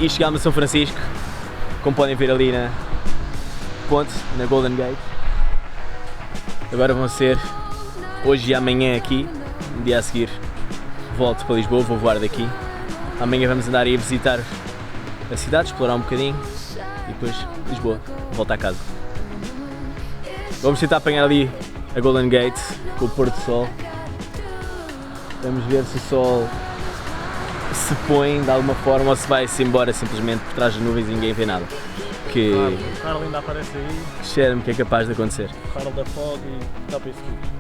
aqui chegámos a São Francisco, como podem ver ali na ponte, na Golden Gate. Agora vão ser hoje e amanhã aqui, no dia a seguir volto para Lisboa, vou voar daqui. Amanhã vamos andar aí a visitar a cidade, explorar um bocadinho e depois Lisboa, volta a casa. Vamos tentar apanhar ali a Golden Gate com o pôr do sol. Vamos ver se o sol se põe de alguma forma ou se vai-se embora simplesmente por trás das nuvens e ninguém vê nada. Que O Carl ainda aparece aí, cheira-me que é capaz de acontecer. o Carl da Fog e dá para isso tudo.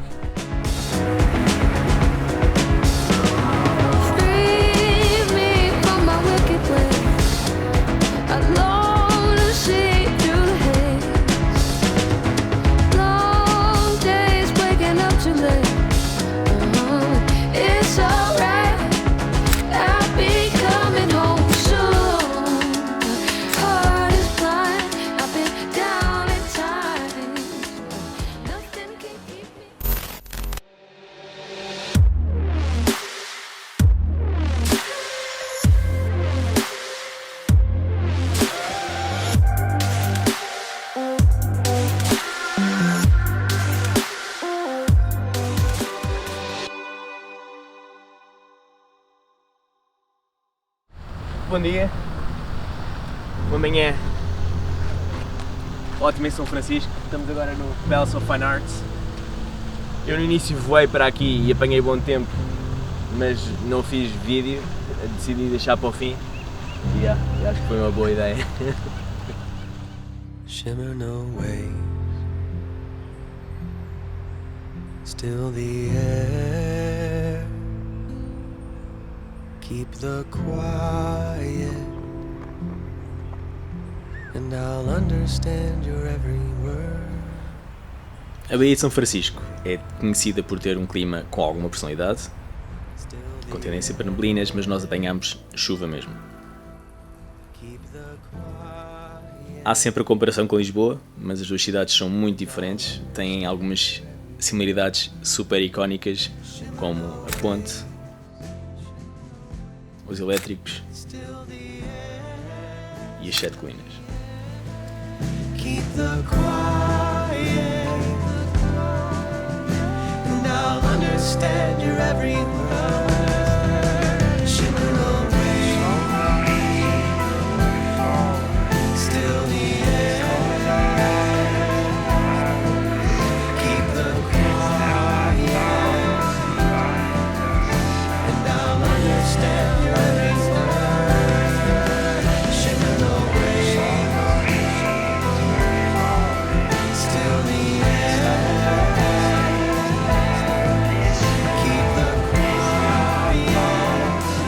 Bom dia, uma manhã ótima em São Francisco, estamos agora no Palace of Fine Arts. Eu no início voei para aqui e apanhei bom tempo, mas não fiz vídeo, decidi deixar para o fim e acho que foi uma boa ideia. Shimmer no waves, still the air, keep the quiet, and I'll understand your every word. A Baía de São Francisco é conhecida por ter um clima com alguma personalidade, com tendência para neblinas, mas nós apanhamos chuva mesmo. Há sempre a comparação com Lisboa, mas as duas cidades são muito diferentes, têm algumas similaridades super icónicas, como a ponte, os elétricos e as 7 colinas. Keep the quiet, and I'll understand your every word. Shimmer away, still the air. Keep the quiet, and I'll understand your every word. Shimmer away, still the air. Keep the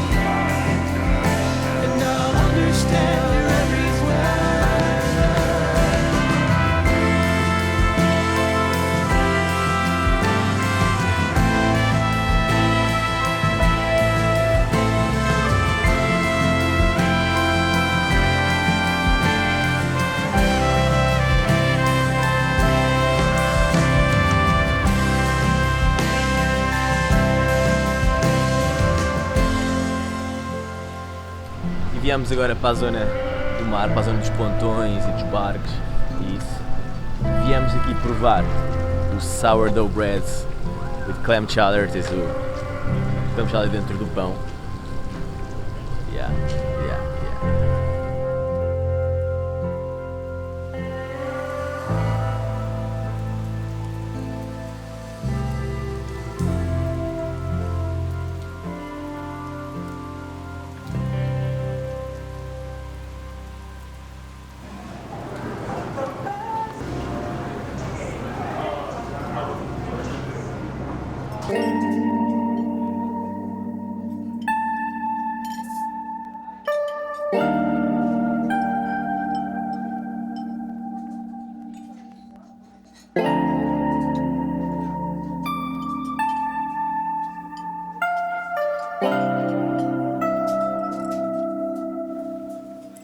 quiet, and I'll understand your every word. E viemos agora para a zona do mar, para a zona dos pontões e dos barcos e isso. Viemos aqui provar o sourdough bread with clam chowder, tens o clam chowder dentro do pão. Yeah.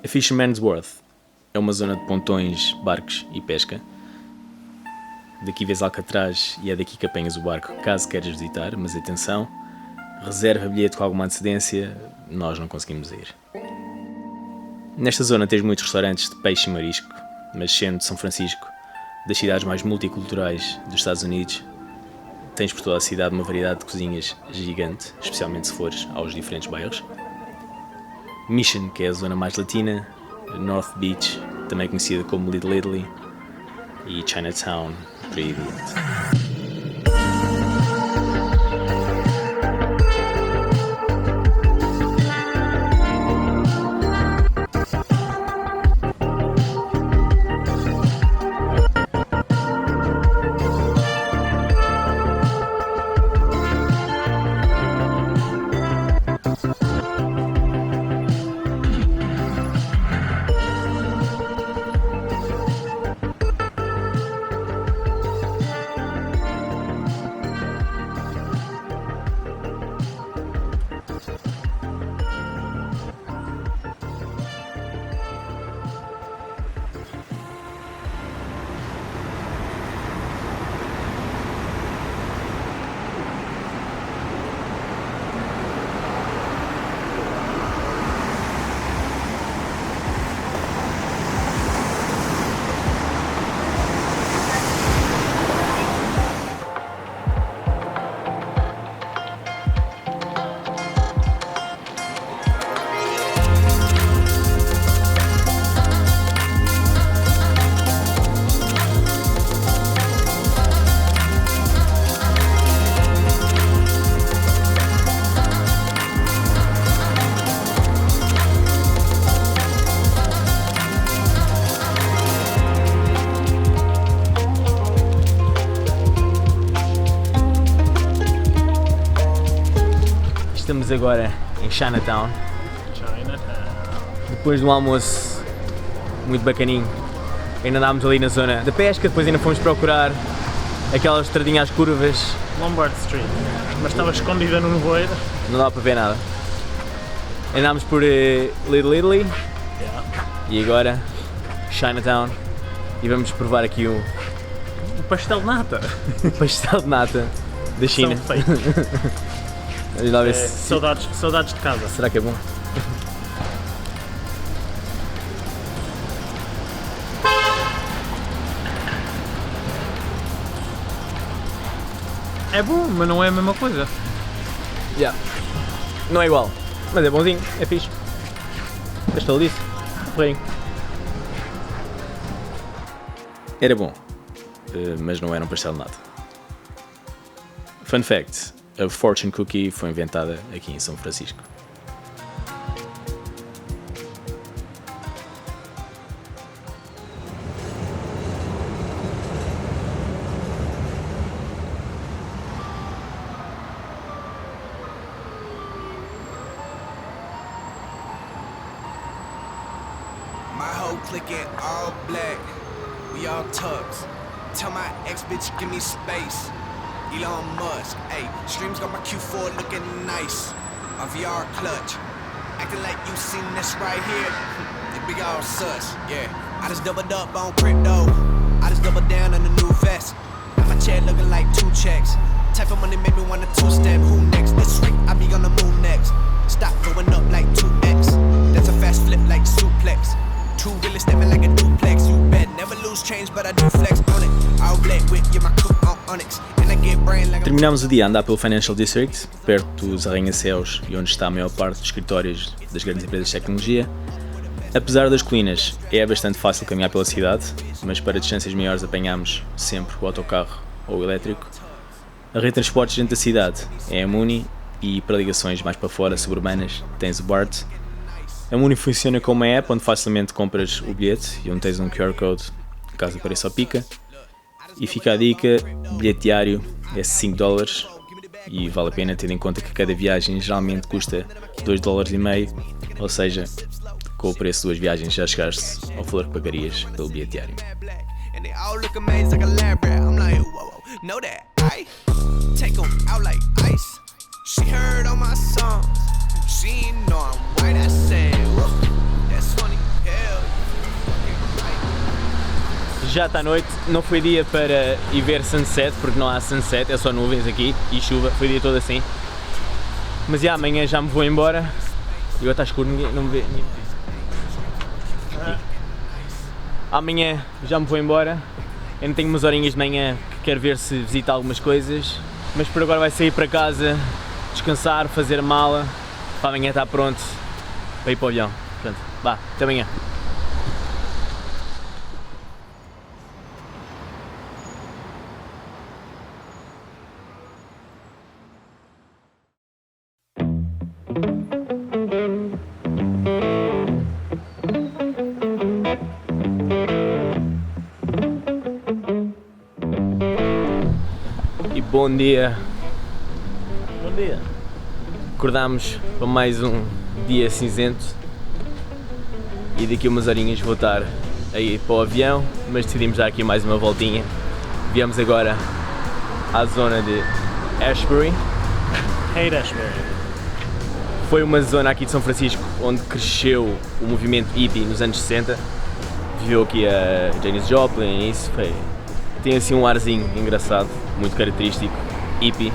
A Fisherman's Wharf é uma zona de pontões, barcos e pesca. Daqui vês Alcatraz e é daqui que apanhas o barco caso queiras visitar, mas atenção, reserva bilhete com alguma antecedência, nós não conseguimos ir. Nesta zona tens muitos restaurantes de peixe e marisco, mas sendo São Francisco das cidades mais multiculturais dos Estados Unidos, tens por toda a cidade uma variedade de cozinhas gigante, especialmente se fores aos diferentes bairros. Mission, que é a zona mais latina, North Beach, também conhecida como Little Italy, e Chinatown, Pretty Evident. Estamos agora em Chinatown, depois de um almoço muito bacaninho. Ainda andámos ali na zona da pesca, depois ainda fomos procurar aquelas estradinhas às curvas. Lombard Street, mas estava escondida no nevoeiro. Não dá para ver nada. Andámos por Little Italy e agora Chinatown e vamos provar aqui o pastel de nata. pastel de nata da China. São feitos. Vamos lá ver Saudades de casa. Será que é bom? É bom, mas não é a mesma coisa. Não é igual, mas é bonzinho, é fixe. Pastel disso, porém. Era bom, mas não era um pastel de nata. Fun fact: a Fortune Cookie foi inventada aqui em São Francisco. My whole clique in all black, we all tugs. Tell my ex-bitch give me space. Elon Musk, ayy, streams got my Q4 looking nice. My VR clutch, acting like you seen this right here. The big old sus, yeah. I just doubled up on crypto. I just doubled down on the new vest. Got my chair looking like 2 checks. Type of money make me wanna 2-step. Who next? This week I be on the moon next. Stop going up like 2x. That's a fast flip like suplex. Two really stepping like a duplex. You bet never lose change, but I do flex on it. All black whip, yeah, my coupe on Onyx. And I get brain like Terminámos o dia a andar pelo Financial District, perto dos arranha-céus e onde está a maior parte dos escritórios das grandes empresas de tecnologia. Apesar das colinas, é bastante fácil caminhar pela cidade, mas para distâncias maiores apanhamos sempre o autocarro ou o elétrico. A rede de transportes dentro da cidade é a Muni e para ligações mais para fora, suburbanas, tens o BART. A Muni funciona como uma app onde facilmente compras o bilhete e onde tens um QR Code caso apareça ou pica. E fica a dica, bilhete diário é $5 e vale a pena tendo em conta que cada viagem geralmente custa $2,50, ou seja, com o preço de 2 viagens já chegaste ao valor que pagarias pelo bilhete diário. and they all look amazed like a lab rat. I'm like, whoa, know that I take them out like ice. She heard all my songs. She know I'm white. I said, whoa, that's funny. Hell, Já está à noite, não foi dia para ir ver sunset, porque não há sunset, é só nuvens aqui e chuva, foi o dia todo assim. Mas amanhã já me vou embora e agora está escuro, ninguém, não me vê. Amanhã já me vou embora. Eu não tenho umas horinhas de manhã que quero ver se visito algumas coisas. Mas por agora vai sair para casa, descansar, fazer a mala. Para amanhã estar pronto para ir para o avião. Portanto, vá, até amanhã. E bom dia. Bom dia. Acordámos para mais um dia cinzento e daqui a umas horinhas vou estar aí para o avião, mas decidimos dar aqui mais uma voltinha. Viemos agora à zona de Ashbury. Hate Ashbury. Foi uma zona aqui de São Francisco onde cresceu o movimento hippie nos anos 60. Viveu aqui a Janis Joplin, isso foi. Tem assim um arzinho engraçado, muito característico, hippie.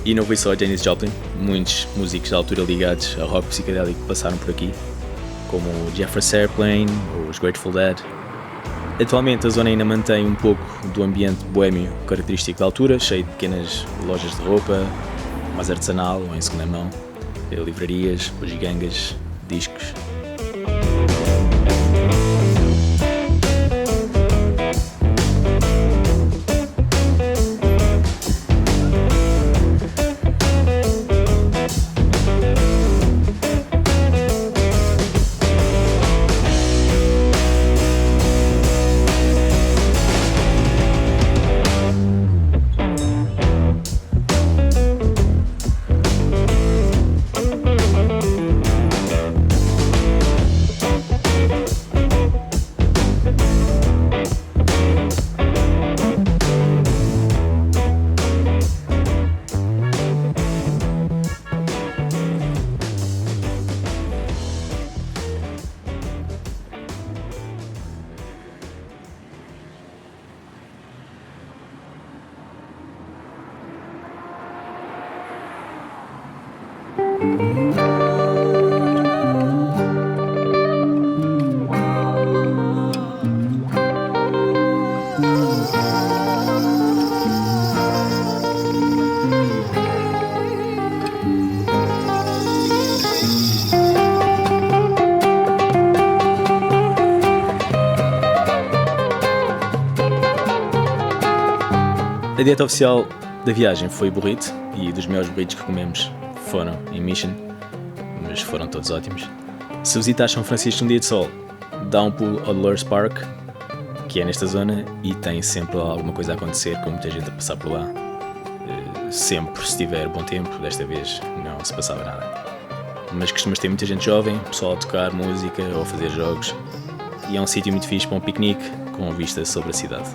E não foi só a Janis Joplin, muitos músicos da altura ligados ao rock psicodélico passaram por aqui, como o Jefferson Airplane ou os Grateful Dead. Atualmente a zona ainda mantém um pouco do ambiente boêmio característico da altura, cheio de pequenas lojas de roupa, mais artesanal ou em segunda mão, livrarias, bugigangas, discos. A dieta oficial da viagem foi burrito, e dos melhores burritos que comemos foram em Mission, mas foram todos ótimos. Se visitar São Francisco num dia de sol, dá um pulo ao Dolores Park, que é nesta zona, e tem sempre alguma coisa a acontecer, com muita gente a passar por lá. Sempre, se tiver bom tempo, desta vez não se passava nada. Mas costumas ter muita gente jovem, pessoal a tocar música ou a fazer jogos, e é um sítio muito fixe para um piquenique, com vista sobre a cidade.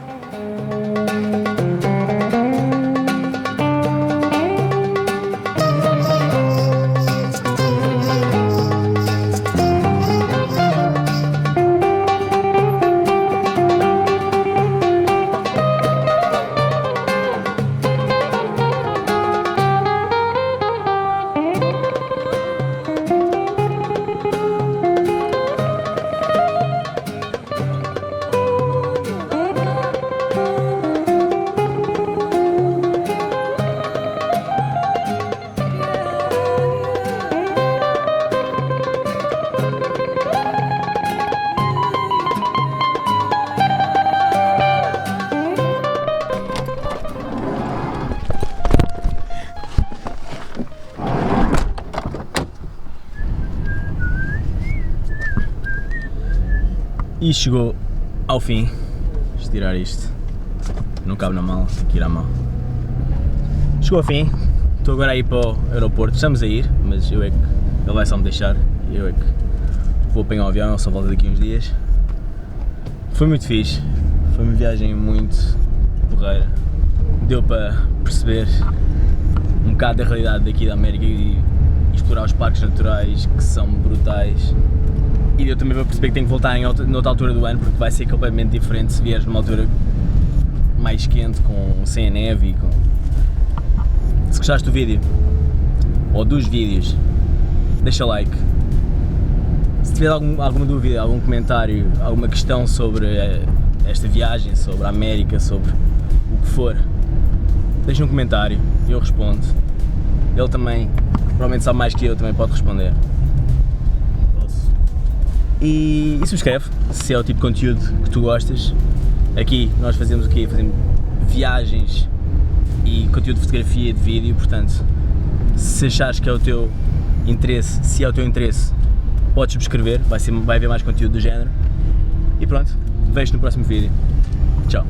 E chegou ao fim. Vou tirar isto, não cabe na mala, tem que ir à mão. Chegou ao fim, estou agora a ir para o aeroporto, estamos a ir, mas eu é que, ele vai só me deixar, e eu é que vou apanhar o avião, ele só volta daqui uns dias. Foi muito fixe, foi uma viagem muito porreira, deu para perceber um bocado da realidade daqui da América e explorar os parques naturais que são brutais. E eu também vou perceber que tenho que voltar noutra altura do ano, porque vai ser completamente diferente se vieres numa altura mais quente, sem a neve e com... Se gostaste do vídeo, ou dos vídeos, deixa like, Se tiver alguma dúvida, algum comentário, alguma questão sobre esta viagem, sobre a América, sobre o que for, deixa um comentário e eu respondo. Ele também, provavelmente sabe mais que eu, também pode responder. E subscreve, se é o tipo de conteúdo que tu gostas. Aqui nós fazemos o quê? Fazemos viagens e conteúdo de fotografia e de vídeo, portanto, se achares que é o teu interesse, se é o teu interesse, podes subscrever, vai haver mais conteúdo do género. E pronto, vejo-te no próximo vídeo. Tchau.